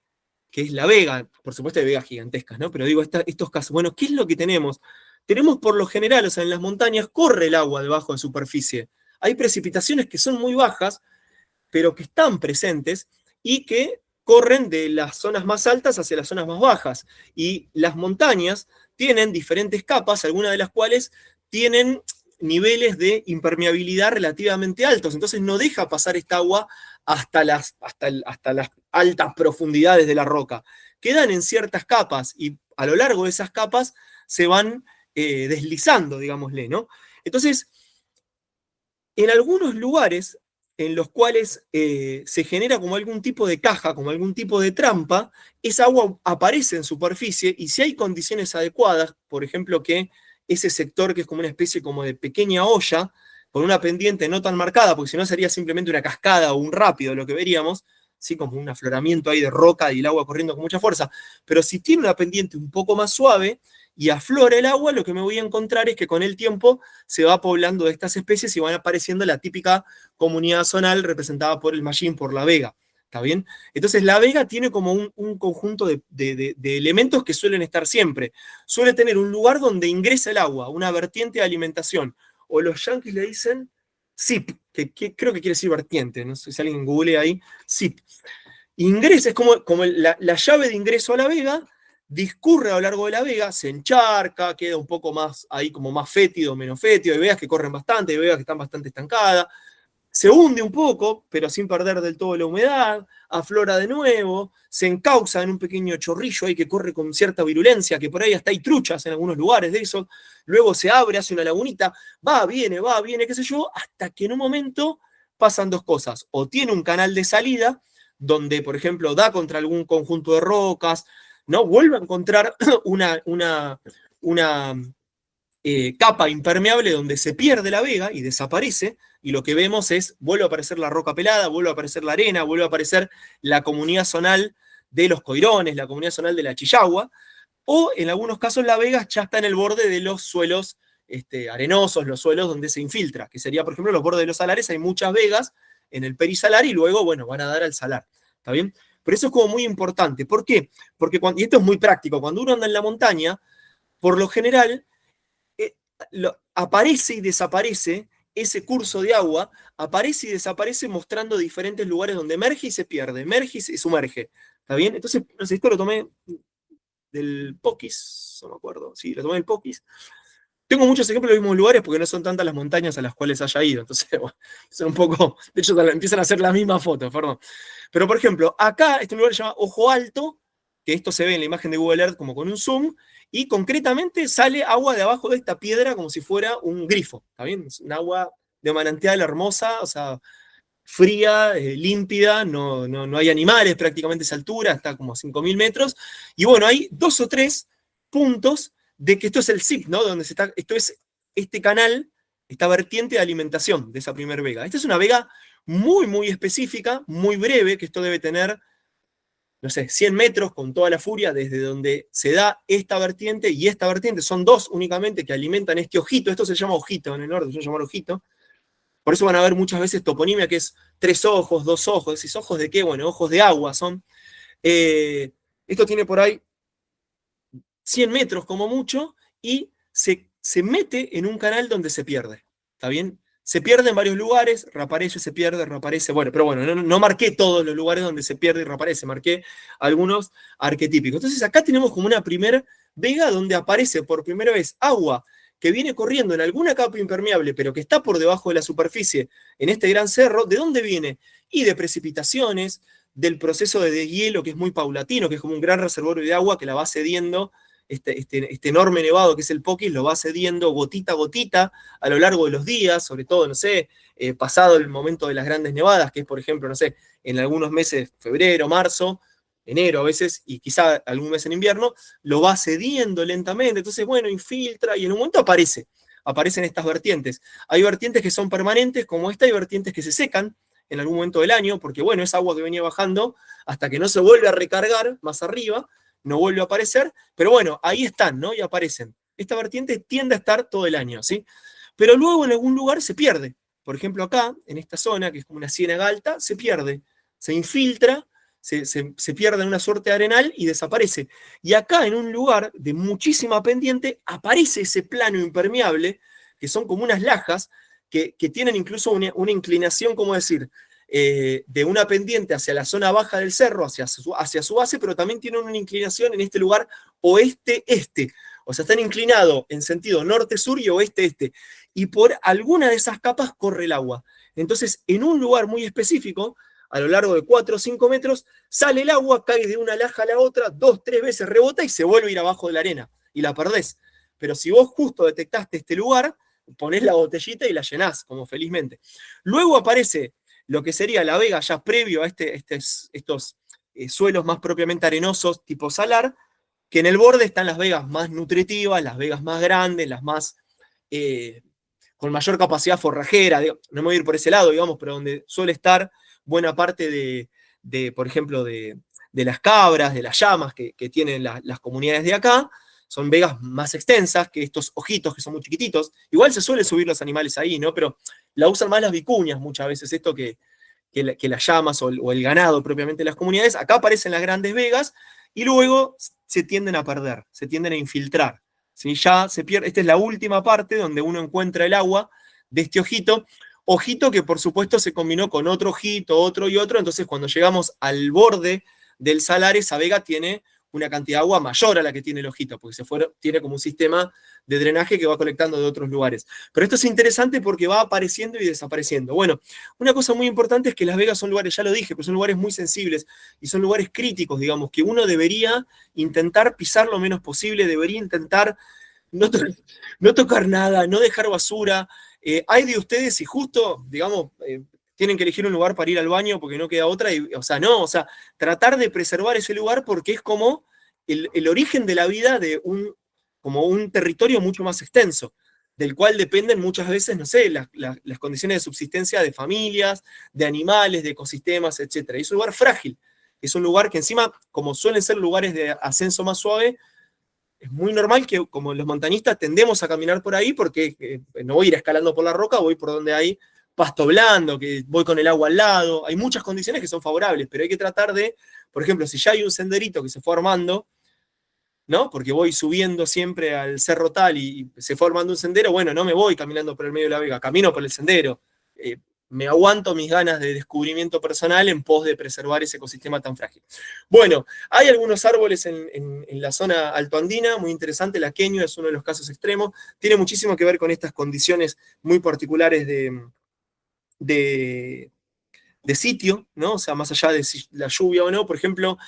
es la vega, por supuesto hay vegas gigantescas, ¿no? Pero digo, estos casos, bueno, ¿qué es lo que tenemos? Tenemos por lo general, o sea, en las montañas corre el agua debajo de superficie. Hay precipitaciones que son muy bajas, pero que están presentes y que corren de las zonas más altas hacia las zonas más bajas. Y las montañas tienen diferentes capas, algunas de las cuales tienen niveles de impermeabilidad relativamente altos. Entonces no deja pasar esta agua hasta las altas profundidades de la roca. Quedan en ciertas capas y a lo largo de esas capas se van deslizando, digámosle, ¿no? Entonces, en algunos lugares en los cuales se genera como algún tipo de caja, como algún tipo de trampa, esa agua aparece en superficie y si hay condiciones adecuadas, por ejemplo que ese sector que es como una especie como de pequeña olla, con una pendiente no tan marcada, porque si no sería simplemente una cascada o un rápido lo que veríamos, ¿sí? Como un afloramiento ahí de roca y el agua corriendo con mucha fuerza, pero si tiene una pendiente un poco más suave, y aflora el agua, lo que me voy a encontrar es que con el tiempo se va poblando de estas especies y van apareciendo la típica comunidad zonal representada por el mallín, por la vega. ¿Está bien? Entonces la vega tiene como un conjunto de elementos que suelen estar siempre. Suele tener un lugar donde ingresa el agua, una vertiente de alimentación. O los yanquis le dicen sip, que creo que quiere decir vertiente, no sé si alguien google ahí, sip. Ingresa, es como la llave de ingreso a la vega, discurre a lo largo de la vega, se encharca, queda un poco más ahí como más fétido, menos fétido, hay vegas que corren bastante, hay vegas que están bastante estancadas, se hunde un poco, pero sin perder del todo la humedad, aflora de nuevo, se encausa en un pequeño chorrillo ahí que corre con cierta virulencia, que por ahí hasta hay truchas en algunos lugares de eso, luego se abre, hace una lagunita, va, viene, qué sé yo, hasta que en un momento pasan dos cosas, o tiene un canal de salida, donde, por ejemplo, da contra algún conjunto de rocas, ¿no? Vuelve a encontrar una capa impermeable donde se pierde la vega y desaparece, y lo que vemos es, vuelve a aparecer la roca pelada, vuelve a aparecer la arena, vuelve a aparecer la comunidad zonal de los coirones, la comunidad zonal de la chillagua, o en algunos casos la vega ya está en el borde de los suelos arenosos, los suelos donde se infiltra, que sería, por ejemplo, los bordes de los salares, hay muchas vegas en el perisalar y luego, bueno, van a dar al salar, ¿está bien? Pero eso es como muy importante. ¿Por qué? Porque y esto es muy práctico, cuando uno anda en la montaña, por lo general, aparece y desaparece ese curso de agua, aparece y desaparece mostrando diferentes lugares donde emerge y se pierde, emerge y se sumerge. ¿Está bien? Entonces, no sé, esto lo tomé del Pokis, no me acuerdo, sí, lo tomé del Pokis. Tengo muchos ejemplos de los mismos lugares porque no son tantas las montañas a las cuales haya ido. Entonces, bueno, son un poco. De hecho, empiezan a hacer la misma foto, perdón. Pero, por ejemplo, acá este lugar se llama Ojo Alto, que esto se ve en la imagen de Google Earth como con un zoom, y concretamente sale agua de abajo de esta piedra como si fuera un grifo. ¿Está bien? Es un agua de manantial hermosa, o sea, fría, límpida, no hay animales prácticamente a esa altura, está como a 5.000 metros. Y bueno, hay 2 o 3 puntos de que esto es el SIP, ¿no? Donde se está, esto es este canal, esta vertiente de alimentación de esa primer vega. Esta es una vega muy, muy específica, muy breve, que esto debe tener, no sé, 100 metros con toda la furia desde donde se da esta vertiente y esta vertiente. Son dos únicamente que alimentan este ojito. Esto se llama ojito en el norte, se llama ojito. Por eso van a ver muchas veces toponimia que es 3 ojos, 2 ojos. Decís, ¿ojos de qué? Bueno, ojos de agua son. Eh, Esto tiene por ahí 100 metros como mucho y se mete en un canal donde se pierde. ¿Está bien? Se pierde en varios lugares, reaparece, se pierde, reaparece. Bueno, pero bueno, no marqué todos los lugares donde se pierde y reaparece, marqué algunos arquetípicos. Entonces acá tenemos como una primera vega donde aparece por primera vez agua que viene corriendo en alguna capa impermeable, pero que está por debajo de la superficie en este gran cerro. ¿De dónde viene? Y de precipitaciones, del proceso de deshielo que es muy paulatino, que es como un gran reservorio de agua que la va cediendo este enorme nevado que es el Poquis, lo va cediendo gotita a gotita a lo largo de los días, sobre todo, no sé, pasado el momento de las grandes nevadas, que es, por ejemplo, no sé, en algunos meses, febrero, marzo, enero a veces, y quizá algún mes en invierno, lo va cediendo lentamente, entonces, bueno, infiltra y en un momento aparecen estas vertientes. Hay vertientes que son permanentes, como esta, hay vertientes que se secan en algún momento del año, porque, bueno, es agua que venía bajando hasta que no se vuelve a recargar más arriba, no vuelve a aparecer, pero bueno, ahí están, ¿no? Y aparecen. Esta vertiente tiende a estar todo el año, ¿sí? Pero luego en algún lugar se pierde. Por ejemplo, acá, en esta zona, que es como una ciénaga alta, se pierde, se infiltra, se pierde en una suerte de arenal y desaparece. Y acá, en un lugar de muchísima pendiente, aparece ese plano impermeable, que son como unas lajas, que tienen incluso una inclinación, ¿cómo decir? De una pendiente hacia la zona baja del cerro, hacia su base, pero también tienen una inclinación en este lugar oeste-este. O sea, están inclinados en sentido norte-sur y oeste-este. Y por alguna de esas capas corre el agua. Entonces, en un lugar muy específico, a lo largo de 4 o 5 metros, sale el agua, cae de una laja a la otra, 2 o 3 veces rebota y se vuelve a ir abajo de la arena y la perdés. Pero si vos justo detectaste este lugar, ponés la botellita y la llenás, como felizmente. Luego aparece lo que sería la vega ya previo a estos suelos más propiamente arenosos tipo salar, que en el borde están las vegas más nutritivas, las vegas más grandes, las más con mayor capacidad forrajera, no me voy a ir por ese lado, digamos, pero donde suele estar buena parte por ejemplo, de las cabras, de las llamas que tienen las comunidades de acá. Son vegas más extensas que estos ojitos que son muy chiquititos. Igual se suele subir los animales ahí, ¿no? Pero la usan más las vicuñas muchas veces, esto que las llamas o el ganado propiamente de las comunidades. Acá aparecen las grandes vegas y luego se tienden a perder, se tienden a infiltrar. ¿Sí? Ya se pierde. Esta es la última parte donde uno encuentra el agua de este ojito. Ojito que por supuesto se combinó con otro ojito, otro y otro. Entonces cuando llegamos al borde del salar, esa vega tiene una cantidad de agua mayor a la que tiene el ojito, porque tiene como un sistema de drenaje que va colectando de otros lugares. Pero esto es interesante porque va apareciendo y desapareciendo. Bueno, una cosa muy importante es que las vegas son lugares, ya lo dije, pero son lugares muy sensibles y son lugares críticos, digamos, que uno debería intentar pisar lo menos posible, debería intentar no, to no tocar nada, no dejar basura. Hay de ustedes si justo, digamos, tienen que elegir un lugar para ir al baño porque no queda otra, o sea, no, o sea, tratar de preservar ese lugar porque es como el origen de la vida de como un territorio mucho más extenso, del cual dependen muchas veces, no sé, las condiciones de subsistencia de familias, de animales, de ecosistemas, etc. Y es un lugar frágil, es un lugar que encima, como suelen ser lugares de ascenso más suave, es muy normal que como los montañistas tendemos a caminar por ahí porque no voy a ir escalando por la roca, voy por donde hay pasto blando, que voy con el agua al lado. Hay muchas condiciones que son favorables, pero hay que tratar de, por ejemplo, si ya hay un senderito que se fue armando, ¿no? Porque voy subiendo siempre al cerro tal y se fue armando un sendero, bueno, no me voy caminando por el medio de la vega, camino por el sendero. me aguanto mis ganas de descubrimiento personal en pos de preservar ese ecosistema tan frágil. Bueno, hay algunos árboles en la zona altoandina, muy interesante, la queño es uno de los casos extremos, tiene muchísimo que ver con estas condiciones muy particulares de, de sitio, ¿no? O sea, más allá de si la lluvia o no, por ejemplo,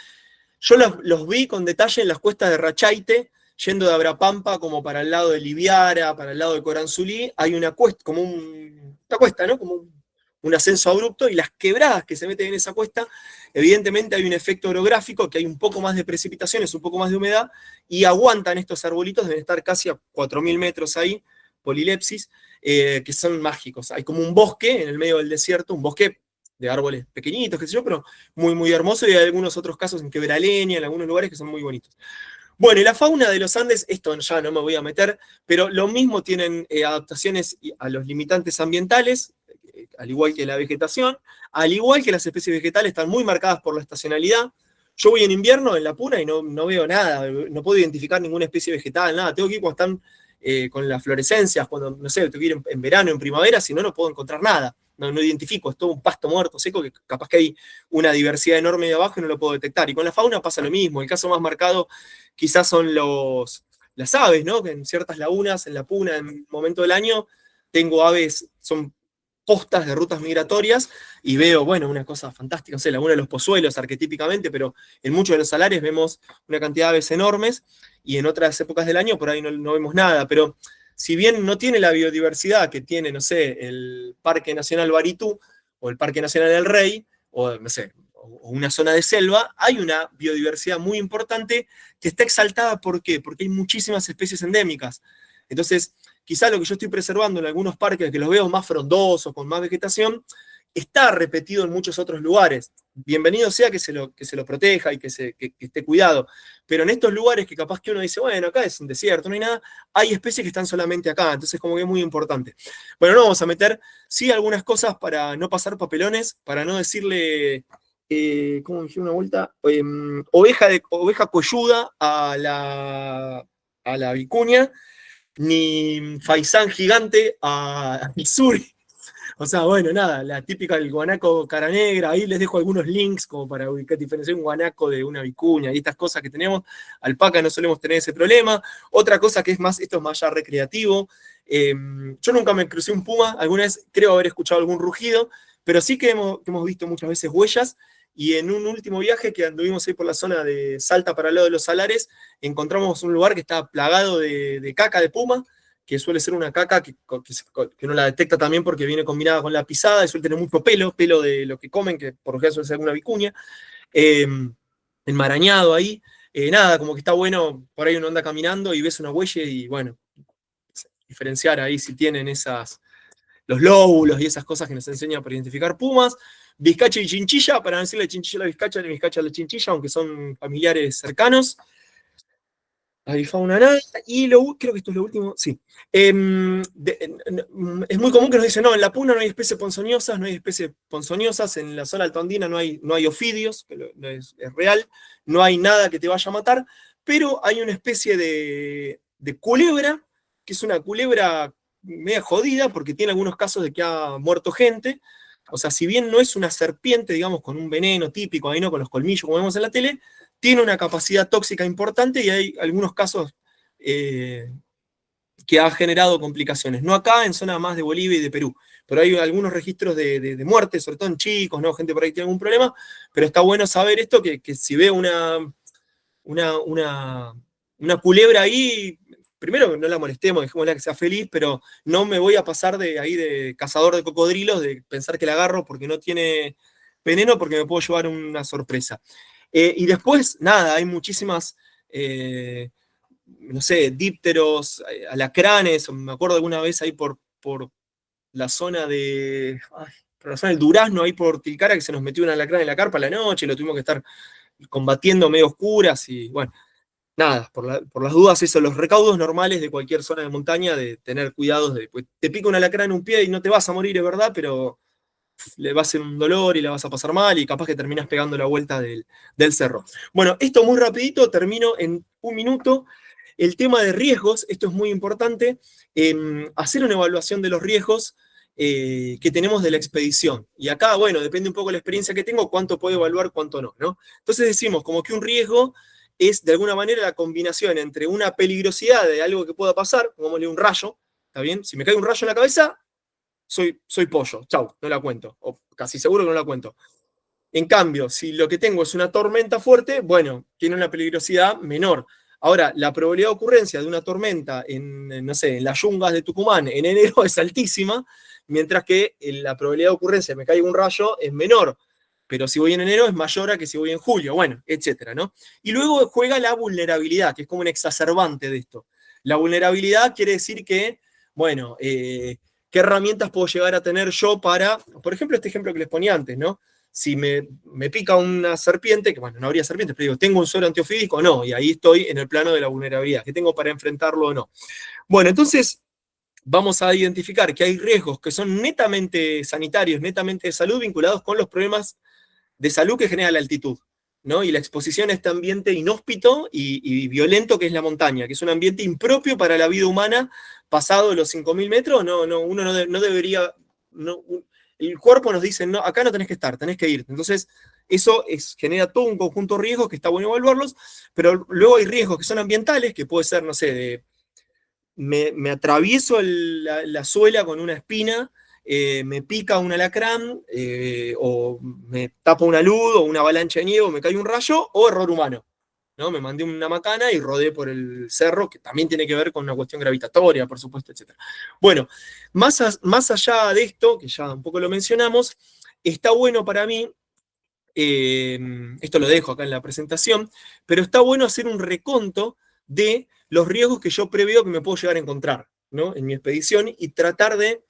yo los vi con detalle en las cuestas de Rachaite, yendo de Abrapampa como para el lado de Liviara, para el lado de Coranzulí, hay una cuesta, como una cuesta, ¿no? Como un ascenso abrupto, y las quebradas que se meten en esa cuesta, evidentemente hay un efecto orográfico, que hay un poco más de precipitaciones, un poco más de humedad, y aguantan estos arbolitos, deben estar casi a 4.000 metros ahí, polilepsis, que son mágicos. Hay como un bosque en el medio del desierto, un bosque de árboles pequeñitos, qué sé yo, pero muy, muy hermoso, y hay algunos otros casos en Quebraleña, en algunos lugares que son muy bonitos. Bueno, y la fauna de los Andes, esto ya no me voy a meter, pero lo mismo tienen adaptaciones a los limitantes ambientales, al igual que la vegetación, al igual que las especies vegetales están muy marcadas por la estacionalidad. Yo voy en invierno en la Puna y no veo nada, no puedo identificar ninguna especie vegetal, nada. Tengo que ir cuando están con las florescencias, cuando, no sé, tengo que ir en verano, en primavera, si no, no puedo encontrar nada. No identifico, es todo un pasto muerto, seco, que capaz que hay una diversidad enorme de abajo y no lo puedo detectar. Y con la fauna pasa lo mismo. El caso más marcado quizás son las aves, ¿no? Que en ciertas lagunas, en la Puna, en un momento del año, tengo aves, son postas de rutas migratorias, y veo, bueno, una cosa fantástica, no sé, Laguna de los Pozuelos arquetípicamente, pero en muchos de los salares vemos una cantidad de aves enormes, y en otras épocas del año por ahí no vemos nada, pero si bien no tiene la biodiversidad que tiene, no sé, el Parque Nacional Baritú, o el Parque Nacional del Rey, o no sé, o una zona de selva, hay una biodiversidad muy importante que está exaltada. ¿Por qué? Porque hay muchísimas especies endémicas. Entonces, quizá lo que yo estoy preservando en algunos parques, que los veo más frondosos, con más vegetación, está repetido en muchos otros lugares. Bienvenido sea que se lo proteja y que esté cuidado. Pero en estos lugares que capaz que uno dice, bueno, acá es un desierto, no hay nada, hay especies que están solamente acá, entonces como que es muy importante. Bueno, no vamos a meter, sí, algunas cosas para no pasar papelones, para no decirle, ¿cómo dije una vuelta? Oveja coyuda a la vicuña, ni faisán gigante a Missouri. O sea, bueno, nada, la típica del guanaco cara negra, ahí les dejo algunos links como para ubicar, diferenciar un guanaco de una vicuña y estas cosas que tenemos. Alpaca no solemos tener ese problema. Otra cosa que es más, esto es más ya recreativo. Yo nunca me crucé un puma, alguna vez creo haber escuchado algún rugido, pero sí que hemos visto muchas veces huellas, y en un último viaje que anduvimos ahí por la zona de Salta para el lado de los Salares, encontramos un lugar que estaba plagado de caca de puma, que suele ser una caca que uno la detecta también porque viene combinada con la pisada y suele tener mucho pelo de lo que comen, que por lo general suele ser alguna vicuña, eh, enmarañado ahí. Nada, como que está bueno, por ahí uno anda caminando y ves una huella y bueno, diferenciar ahí si tienen los lóbulos y esas cosas que nos enseñan para identificar pumas. Vizcacha y chinchilla, para no decirle chinchilla a la vizcacha, ni vizcacha a la chinchilla, aunque son familiares cercanos. Avifauna nada, y creo que esto es lo último, sí. Es muy común que nos dicen, no, en la Puna no hay especies ponzoñosas, no hay especies ponzoñosas, en la zona altoandina no hay ofidios, que es real, no hay nada que te vaya a matar, pero hay una especie de culebra, que es una culebra media jodida, porque tiene algunos casos de que ha muerto gente. O sea, si bien no es una serpiente, digamos, con un veneno típico, ahí no con los colmillos como vemos en la tele, tiene una capacidad tóxica importante, y hay algunos casos que ha generado complicaciones. No acá, en zona más de Bolivia y de Perú, pero hay algunos registros de muerte, sobre todo en chicos, ¿no? Gente por ahí que tiene algún problema, pero está bueno saber esto, que si ve una, una culebra ahí, primero no la molestemos, dejémosla que sea feliz, pero no me voy a pasar de ahí de cazador de cocodrilos, de pensar que la agarro porque no tiene veneno, porque me puedo llevar una sorpresa. Y después, nada, hay muchísimas, no sé, dípteros, alacranes, me acuerdo alguna vez ahí por la zona por la zona del Durazno, ahí por Tilcara, que se nos metió un alacrán en la carpa a la noche, lo tuvimos que estar combatiendo medio oscuras, y bueno, nada, por las dudas, eso, los recaudos normales de cualquier zona de montaña, de tener cuidados, pues, te pica un alacrán en un pie y no te vas a morir, es verdad, pero le va a hacer un dolor y la vas a pasar mal, y capaz que terminas pegando la vuelta del cerro. Bueno, esto muy rapidito, termino en un minuto. El tema de riesgos, esto es muy importante, hacer una evaluación de los riesgos, que tenemos de la expedición. Y acá, bueno, depende un poco de la experiencia que tengo, cuánto puedo evaluar, cuánto no, ¿no? Entonces decimos como que un riesgo es de alguna manera la combinación entre una peligrosidad de algo que pueda pasar, como un rayo, ¿está bien? Si me cae un rayo en la cabeza, soy pollo, chau, no la cuento, o casi seguro que no la cuento. En cambio, si lo que tengo es una tormenta fuerte, bueno, tiene una peligrosidad menor. Ahora, la probabilidad de ocurrencia de una tormenta no sé, en las yungas de Tucumán en enero es altísima, mientras que la probabilidad de ocurrencia de me caiga un rayo es menor. Pero si voy en enero es mayor a que si voy en julio, bueno, etcétera, ¿no? Y luego juega la vulnerabilidad, que es como un exacerbante de esto. La vulnerabilidad quiere decir que, bueno, ¿qué herramientas puedo llegar a tener yo para, por ejemplo, este ejemplo que les ponía antes, ¿no? Si me pica una serpiente, que bueno, no habría serpientes, pero digo, ¿tengo un suero antiofídico? No, y ahí estoy en el plano de la vulnerabilidad, ¿qué tengo para enfrentarlo o no? Bueno, entonces vamos a identificar que hay riesgos que son netamente sanitarios, netamente de salud, vinculados con los problemas de salud que genera la altitud, ¿no? Y la exposición a este ambiente inhóspito y violento que es la montaña, que es un ambiente impropio para la vida humana, pasado los 5.000 metros, uno no debería, el cuerpo nos dice, no, acá no tenés que estar, tenés que irte. Entonces, eso genera todo un conjunto de riesgos que está bueno evaluarlos, pero luego hay riesgos que son ambientales, que puede ser, no sé, me atravieso la suela con una espina, me pica un alacrán, o me tapa una luz, o una avalancha de nieve, o me cae un rayo, o error humano, ¿no? Me mandé una macana y rodé por el cerro, que también tiene que ver con una cuestión gravitatoria, por supuesto, etc. Bueno, más allá de esto, que ya un poco lo mencionamos, está bueno para mí, esto lo dejo acá en la presentación, pero está bueno hacer un reconto de los riesgos que yo preveo que me puedo llegar a encontrar, ¿no? En mi expedición, y tratar de,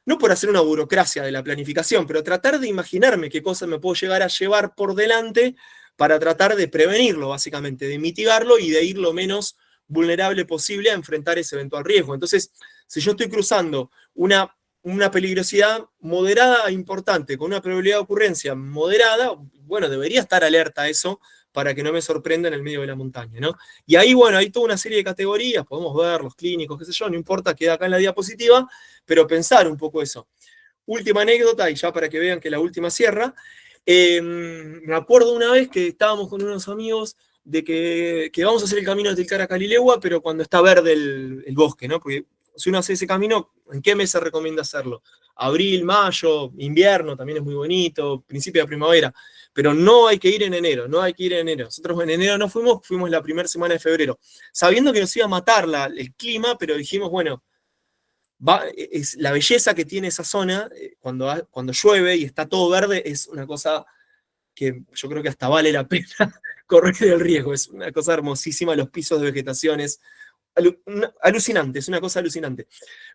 no por hacer una burocracia de la planificación, pero tratar de imaginarme qué cosas me puedo llegar a llevar por delante para tratar de prevenirlo, básicamente, de mitigarlo y de ir lo menos vulnerable posible a enfrentar ese eventual riesgo. Entonces, si yo estoy cruzando una peligrosidad moderada e importante con una probabilidad de ocurrencia moderada, bueno, debería estar alerta a eso para que no me sorprenda en el medio de la montaña, ¿no? Y ahí, bueno, hay toda una serie de categorías, podemos ver los clínicos, qué sé yo, no importa, queda acá en la diapositiva, pero pensar un poco eso. Última anécdota, y ya para que vean que la última cierra. Me acuerdo una vez que estábamos con unos amigos de que vamos a hacer el camino de Tilcara a Calilegua, pero cuando está verde el bosque, ¿no? Porque si uno hace ese camino, ¿en qué mes se recomienda hacerlo? Abril, mayo, invierno también es muy bonito, principio de primavera, pero no hay que ir en enero, no hay que ir en enero. Nosotros en enero no fuimos la primera semana de febrero, sabiendo que nos iba a matar el clima, pero dijimos, bueno, es la belleza que tiene esa zona, cuando llueve y está todo verde, es una cosa que yo creo que hasta vale la pena correr el riesgo. Es una cosa hermosísima, los pisos de vegetación es alucinante, es una cosa alucinante.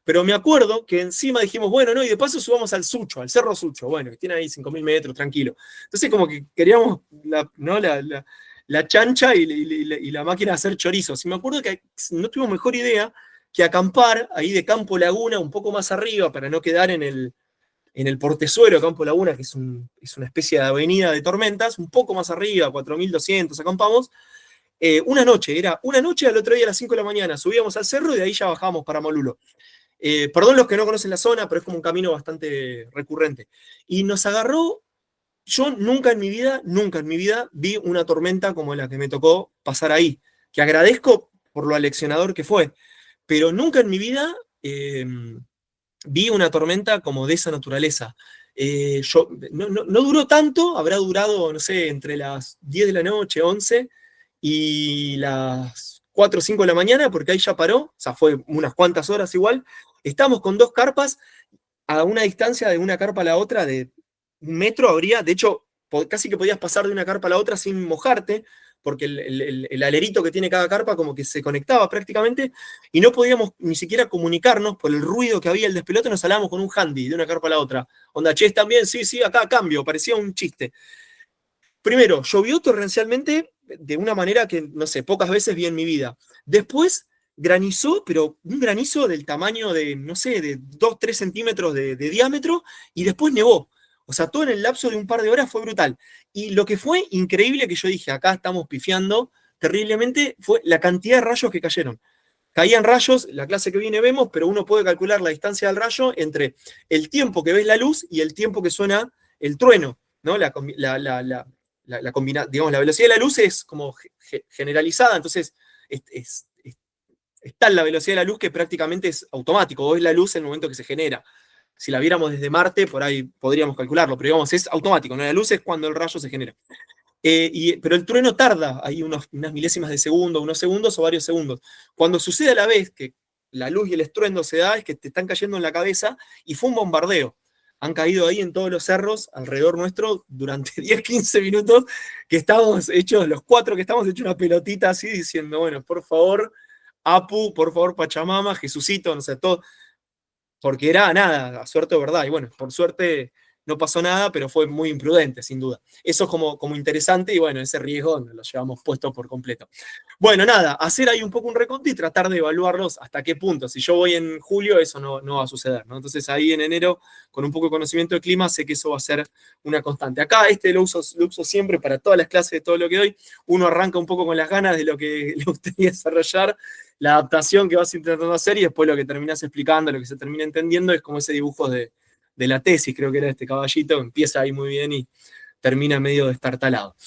Pero me acuerdo que encima dijimos, bueno, no, y de paso subamos al Sucho, al Cerro Sucho, bueno, que tiene ahí 5.000 metros, tranquilo. Entonces como que queríamos la chancha y la máquina de hacer chorizos. Y me acuerdo que no tuvimos mejor idea que acampar ahí de Campo Laguna, un poco más arriba, para no quedar en el Portezuelo, Campo Laguna, que es una especie de avenida de tormentas, un poco más arriba, 4.200 acampamos. Era una noche, al otro día a las 5 de la mañana subíamos al cerro y de ahí ya bajamos para Molulo. Perdón los que no conocen la zona, pero es como un camino bastante recurrente. Y nos agarró, yo nunca en mi vida vi una tormenta como la que me tocó pasar ahí, que agradezco por lo aleccionador que fue, pero nunca en mi vida vi una tormenta como de esa naturaleza. No duró tanto, habrá durado, no sé, entre las 10 de la noche, 11, y las 4 o 5 de la mañana, porque ahí ya paró, o sea, fue unas cuantas horas igual. Estamos con dos carpas a una distancia de una carpa a la otra de 1 metro habría, de hecho, casi que podías pasar de una carpa a la otra sin mojarte, porque el alerito que tiene cada carpa como que se conectaba prácticamente, y no podíamos ni siquiera comunicarnos por el ruido que había el despelote, nos hablábamos con un handy de una carpa a la otra. Onda, che, ¿están bien? Sí, sí, acá cambio, parecía un chiste. Primero, llovió torrencialmente de una manera que, no sé, pocas veces vi en mi vida. Después granizó, pero un granizo del tamaño de, no sé, de 2, 3 centímetros de diámetro, y después nevó. O sea, todo en el lapso de un par de horas fue brutal. Y lo que fue increíble, que yo dije, acá estamos pifiando terriblemente, fue la cantidad de rayos que cayeron. caían rayos, la clase que viene vemos, pero uno puede calcular la distancia del rayo entre el tiempo que ves la luz y el tiempo que suena el trueno, ¿no? Digamos, la velocidad de la luz es como generalizada, entonces está en la velocidad de la luz que prácticamente es automático, vos ves la luz en el momento que se genera. Si la viéramos desde Marte, por ahí podríamos calcularlo, pero digamos, es automático, ¿no? La luz es cuando el rayo se genera. Pero el trueno tarda ahí unas milésimas de segundo, unos segundos o varios segundos. Cuando sucede a la vez que la luz y el estruendo se da, es que te están cayendo en la cabeza y fue un bombardeo. Han caído ahí en todos los cerros alrededor nuestro durante 10, 15 minutos, que estamos hechos, los cuatro que estamos hechos una pelotita así diciendo, bueno, por favor, Apu, por favor, Pachamama, Jesucito, no sé, todo, porque era nada, a suerte o verdad. Y bueno, por suerte no pasó nada, pero fue muy imprudente, sin duda. Eso es como interesante y bueno, ese riesgo nos lo llevamos puesto por completo. Bueno, nada, hacer ahí un poco un reconto y tratar de evaluarlos hasta qué punto. Si yo voy en julio, eso no va a suceder, ¿no? Entonces ahí en enero, con un poco de conocimiento del clima, sé que eso va a ser una constante. Acá lo uso siempre para todas las clases de todo lo que doy. Uno arranca un poco con las ganas de lo que le gustaría desarrollar, la adaptación que vas intentando hacer y después lo que terminas explicando, lo que se termina entendiendo, es como ese dibujo de la tesis, creo que era este caballito, empieza ahí muy bien y termina medio destartalado.